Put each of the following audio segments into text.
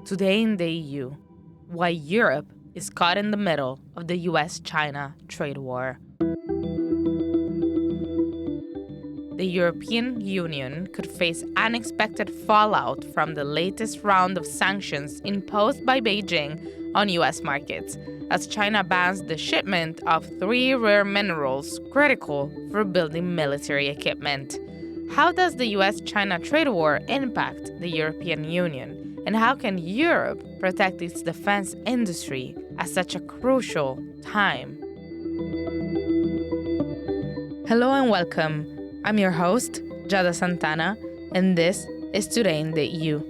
Today in the EU, why Europe is caught in the middle of the US-China trade war. The European Union could face unexpected fallout from the latest round of sanctions imposed by Beijing on US markets, as China bans the shipment of 3 rare minerals critical for building military equipment. How does the US-China trade war impact the European Union? And how can Europe protect its defense industry at such a crucial time? Hello and welcome. I'm your host, Giada Santana, and this is Today in the EU.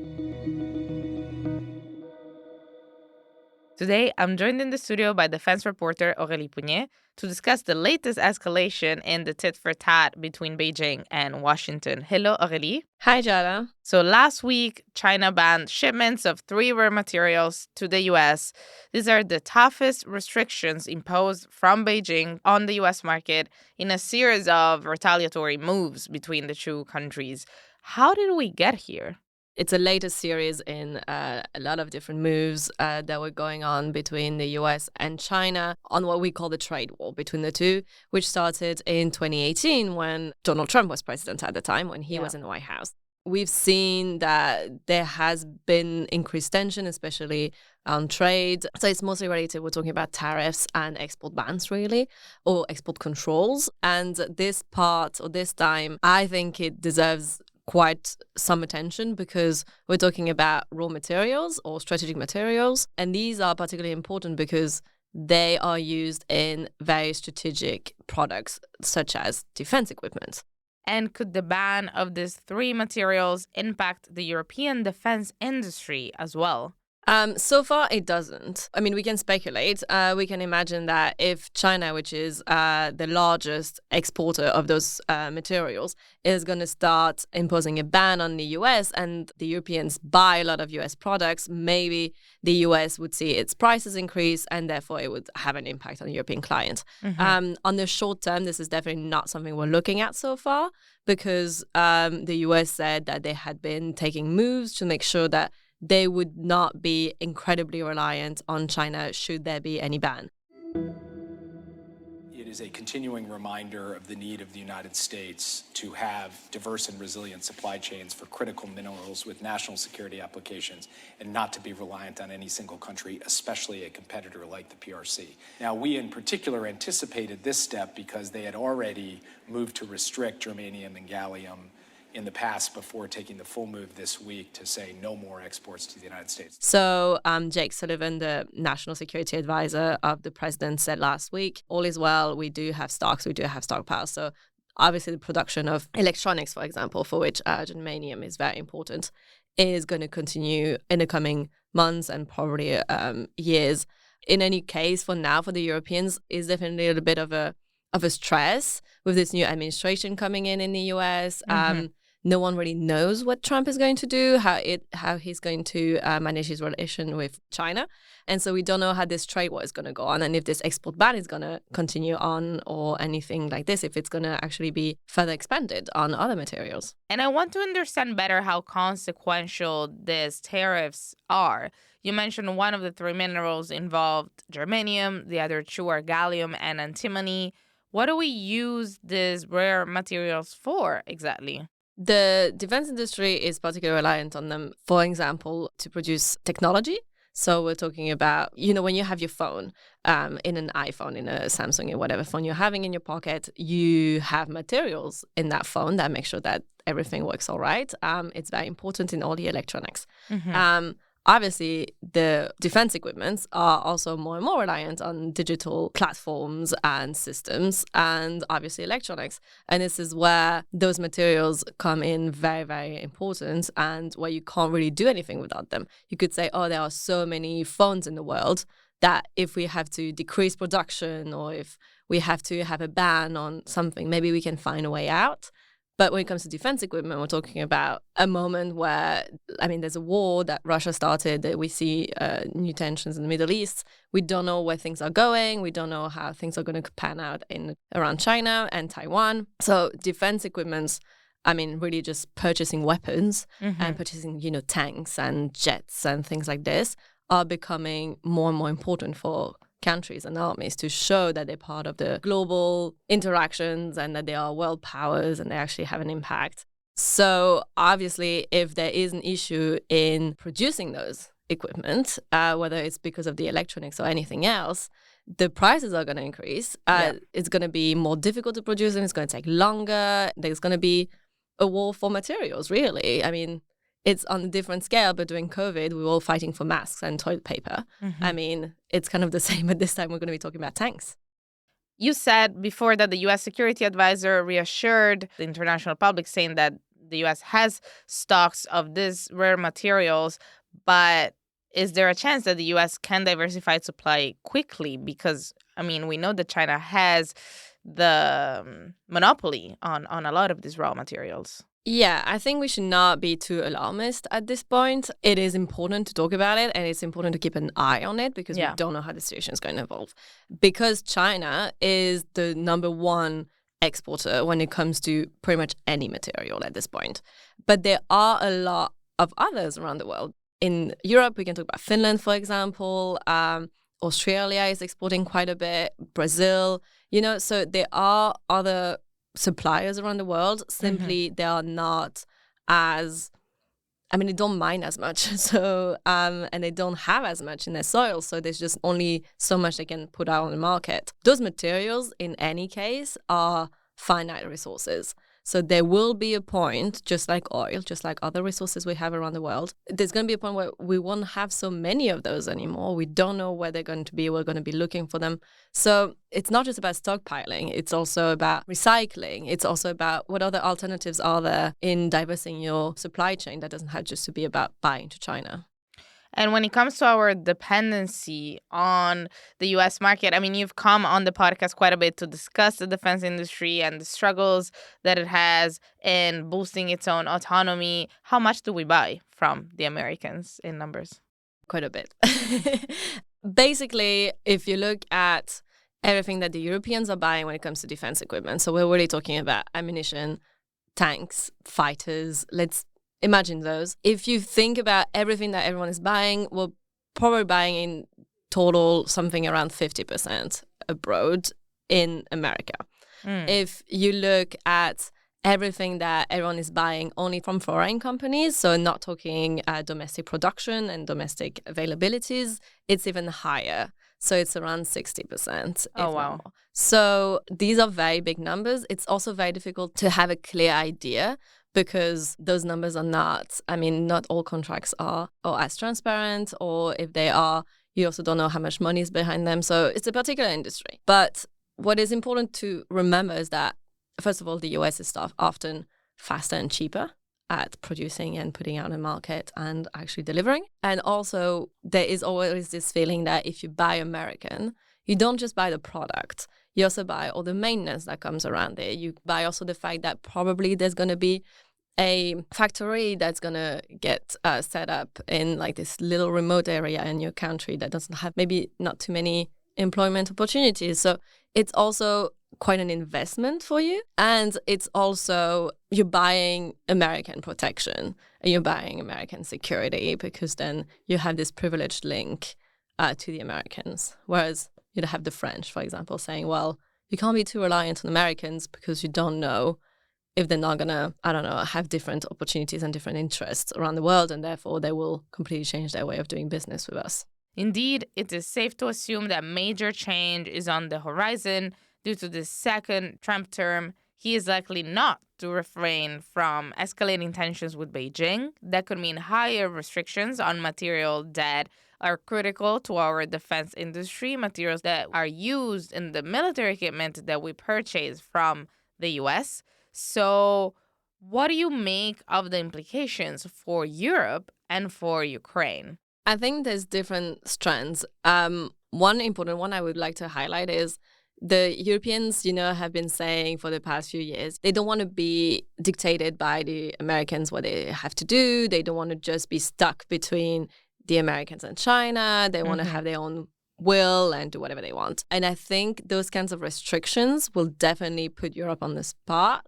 Today, I'm joined in the studio by defense reporter Aurelie Pugnet to discuss the latest escalation in the tit-for-tat between Beijing and Washington. Hello, Aurelie. Hi, Giada. So last week, China banned shipments of 3 rare materials to the U.S. These are the toughest restrictions imposed from Beijing on the U.S. market in a series of retaliatory moves between the two countries. How did we get here? It's a latest series in a lot of different moves that were going on between the US and China on what we call the trade war between the two, which started in 2018 when Donald Trump was president at the time, when he was in the White House. We've seen that there has been increased tension, especially on trade. So it's mostly related, we're talking about tariffs and export bans, really, or export controls. And this part, or this time, I think it deserves quite some attention because we're talking about raw materials or strategic materials. And these are particularly important because they are used in very strategic products, such as defense equipment. And could the ban of these 3 materials impact the European defense industry as well? So far, it doesn't. I mean, we can speculate. We can imagine that if China, which is the largest exporter of those materials, is going to start imposing a ban on the US and the Europeans buy a lot of US products, maybe the US would see its prices increase and therefore it would have an impact on European clients. On the short term, this is definitely not something we're looking at so far because the US said that they had been taking moves to make sure that they would not be incredibly reliant on China should there be any ban. It is a continuing reminder of the need of the United States to have diverse and resilient supply chains for critical minerals with national security applications and not to be reliant on any single country, especially a competitor like the PRC. Now, we in particular anticipated this step because they had already moved to restrict germanium and gallium in the past before taking the full move this week to say no more exports to the United States. So Jake Sullivan, the national security advisor of the president, said last week, all is well, we do have stocks, we do have stockpiles. So obviously the production of electronics, for example, for which germanium is very important, is going to continue in the coming months and probably years. In any case, for now, for the Europeans, is definitely a little bit of a stress with this new administration coming in the US. No one really knows what Trump is going to do, how he's going to manage his relation with China. And so we don't know how this trade war is going to go on and if this export ban is going to continue on or anything like this, if it's going to actually be further expanded on other materials. And I want to understand better how consequential these tariffs are. You mentioned one of the 3 minerals involved germanium, the other 2 are gallium and antimony. What do we use these rare materials for exactly? The defense industry is particularly reliant on them, for example, to produce technology. So we're talking about, when you have your phone, in an iPhone, in a Samsung, or whatever phone you're having in your pocket, you have materials in that phone that make sure that everything works all right. It's very important in all the electronics. Obviously, the defense equipments are also more and more reliant on digital platforms and systems and obviously electronics. And this is where those materials come in very, very important and where you can't really do anything without them. You could say, there are so many phones in the world that if we have to decrease production or if we have to have a ban on something, maybe we can find a way out. But when it comes to defense equipment, we're talking about a moment where, there's a war that Russia started. That we see new tensions in the Middle East. We don't know where things are going. We don't know how things are going to pan out around China and Taiwan. So defense equipment really just purchasing weapons and purchasing, tanks and jets and things like this are becoming more and more important for countries and armies to show that they're part of the global interactions and that they are world powers and they actually have an impact. So obviously, if there is an issue in producing those equipment, whether it's because of the electronics or anything else, the prices are going to increase. It's going to be more difficult to produce them. It's going to take longer. There's going to be a war for materials, really. I mean, it's on a different scale, but during COVID, we were all fighting for masks and toilet paper. I mean, it's kind of the same, but this time we're going to be talking about tanks. You said before that the U.S. security advisor reassured the international public, saying that the U.S. has stocks of these rare materials, but is there a chance that the U.S. can diversify its supply quickly? Because, we know that China has the monopoly on a lot of these raw materials. Yeah, I think we should not be too alarmist at this point. It is important to talk about it, and it's important to keep an eye on it because we don't know how the situation is going to evolve. Because China is the number one exporter when it comes to pretty much any material at this point. But there are a lot of others around the world. In Europe, we can talk about Finland, for example. Australia is exporting quite a bit. Brazil, so there are other suppliers around the world. Simply, they are not as, they don't mine as much. So, and they don't have as much in their soil. So there's just only so much they can put out on the market. Those materials, in any case, are finite resources. So there will be a point, just like oil, just like other resources we have around the world, there's going to be a point where we won't have so many of those anymore. We don't know where they're going to be. We're going to be looking for them. So it's not just about stockpiling. It's also about recycling. It's also about what other alternatives are there in diversifying your supply chain that doesn't have just to be about buying to China. And when it comes to our dependency on the U.S. market, you've come on the podcast quite a bit to discuss the defense industry and the struggles that it has in boosting its own autonomy. How much do we buy from the Americans in numbers? Quite a bit. Basically, if you look at everything that the Europeans are buying when it comes to defense equipment, so we're really talking about ammunition, tanks, fighters, let's imagine those. If you think about everything that everyone is buying, we're probably buying in total something around 50% abroad in America. If you look at everything that everyone is buying only from foreign companies, so not talking domestic production and domestic availabilities, it's even higher. So it's around 60%. Oh, wow. So these are very big numbers. It's also very difficult to have a clear idea because those numbers are not all contracts are or as transparent, or if they are, you also don't know how much money is behind them. So it's a particular industry. But what is important to remember is that, first of all, the US is often faster and cheaper at producing and putting out in the market and actually delivering. And also, there is always this feeling that if you buy American, you don't just buy the product. You also buy all the maintenance that comes around it. You buy also the fact that probably there's going to be a factory that's going to get set up in like this little remote area in your country that doesn't have maybe not too many employment opportunities. So it's also quite an investment for you. And it's also, you're buying American protection and you're buying American security because then you have this privileged link to the Americans. Whereas you have the French, for example, saying, well, you can't be too reliant on Americans because you don't know if they're not going to, have different opportunities and different interests around the world, and therefore they will completely change their way of doing business with us. Indeed, it is safe to assume that major change is on the horizon. Due to the second Trump term, he is likely not to refrain from escalating tensions with Beijing. That could mean higher restrictions on material that are critical to our defense industry, materials that are used in the military equipment that we purchase from the U.S. So what do you make of the implications for Europe and for Ukraine? I think there's different strands. One important one I would like to highlight is the Europeans, have been saying for the past few years, they don't want to be dictated by the Americans what they have to do. They don't want to just be stuck between the Americans and China. They want to have their own will and do whatever they want. And I think those kinds of restrictions will definitely put Europe on the spot.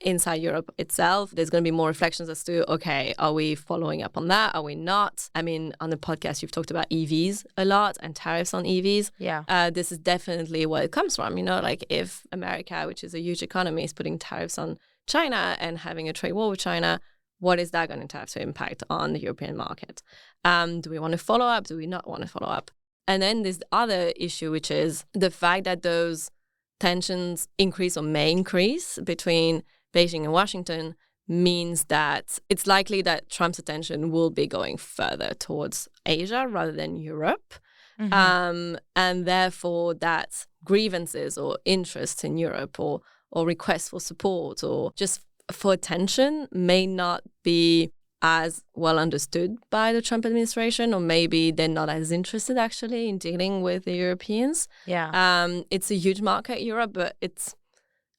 inside Europe itself, there's going to be more reflections as to, okay, are we following up on that? Are we not? I mean, on the podcast, you've talked about EVs a lot and tariffs on EVs. Yeah. This is definitely where it comes from. Like if America, which is a huge economy, is putting tariffs on China and having a trade war with China, what is that going to have to impact on the European market? Do we want to follow up? Do we not want to follow up? And then there's the other issue, which is the fact that those tensions increase or may increase between Beijing and Washington means that it's likely that Trump's attention will be going further towards Asia rather than Europe. And therefore that grievances or interests in Europe or requests for support or just for attention may not be as well understood by the Trump administration, or maybe they're not as interested actually in dealing with the Europeans. Yeah. It's a huge market, Europe, but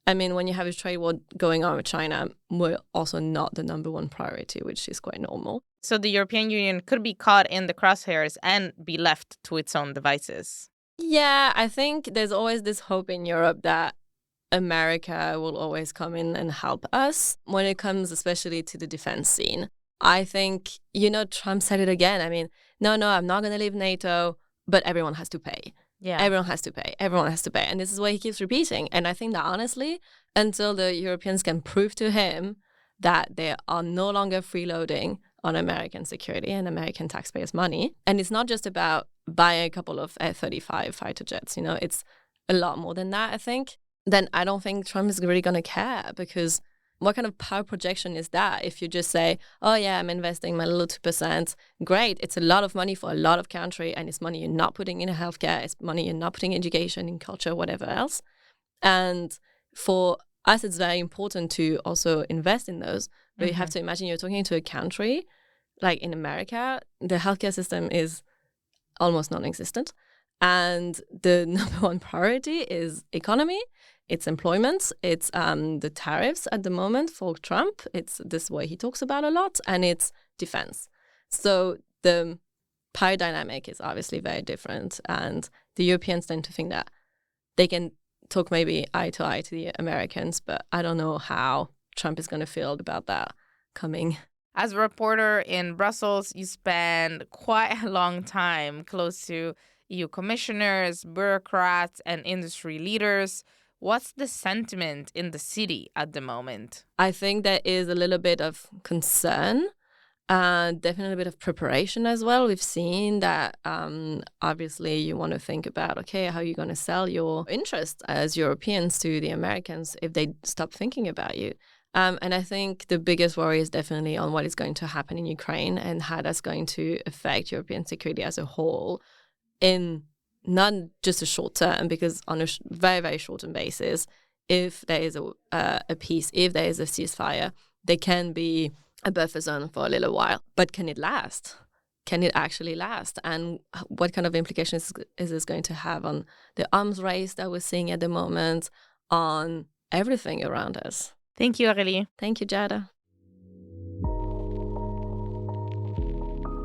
when you have a trade war going on with China, we're also not the number one priority, which is quite normal. So the European Union could be caught in the crosshairs and be left to its own devices. Yeah, I think there's always this hope in Europe that America will always come in and help us when it comes especially to the defense scene. I think, Trump said it again. No, I'm not going to leave NATO, but everyone has to pay. Yeah. Everyone has to pay. Everyone has to pay. And this is what he keeps repeating. And I think that honestly, until the Europeans can prove to him that they are no longer freeloading on American security and American taxpayers' money, and it's not just about buying a couple of F-35 fighter jets, it's a lot more than that, I think, then I don't think Trump is really going to care, because what kind of power projection is that if you just say, oh, yeah, I'm investing my little 2%. Great. It's a lot of money for a lot of country, and it's money you're not putting in healthcare. It's money you're not putting in education, in culture, whatever else. And for us, it's very important to also invest in those. But you have to imagine you're talking to a country like in America, the healthcare system is almost non-existent. And the number one priority is economy. It's employment, it's the tariffs at the moment for Trump. It's this way he talks about a lot, and it's defense. So the power dynamic is obviously very different, and the Europeans tend to think that they can talk maybe eye to eye to the Americans, but I don't know how Trump is going to feel about that coming. As a reporter in Brussels, you spend quite a long time close to EU commissioners, bureaucrats, and industry leaders. What's the sentiment in the city at the moment? I think there is a little bit of concern and definitely a bit of preparation as well. We've seen that obviously you want to think about, okay, how are you going to sell your interests as Europeans to the Americans if they stop thinking about you? And I think the biggest worry is definitely on what is going to happen in Ukraine and how that's going to affect European security as a whole in not just a short term, because on a very, very short-term basis, if there is a peace, if there is a ceasefire, there can be a buffer zone for a little while. But can it last? Can it actually last? And what kind of implications is this going to have on the arms race that we're seeing at the moment, on everything around us? Thank you, Aurelie. Thank you, Giada.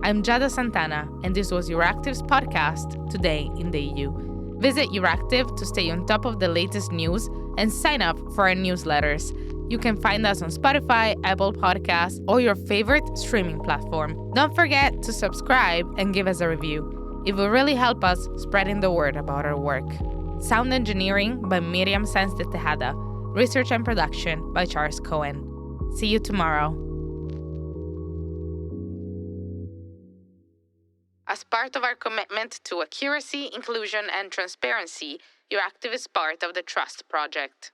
I'm Giada Santana, and this was Euractiv's podcast, Today in the EU. Visit Euractiv to stay on top of the latest news and sign up for our newsletters. You can find us on Spotify, Apple Podcasts, or your favorite streaming platform. Don't forget to subscribe and give us a review. It will really help us spreading the word about our work. Sound engineering by Miriam Sáenz de Tejada. Research and production by Charles Cohen. See you tomorrow. As part of our commitment to accuracy, inclusion, and transparency, Euractiv is part of the Trust Project.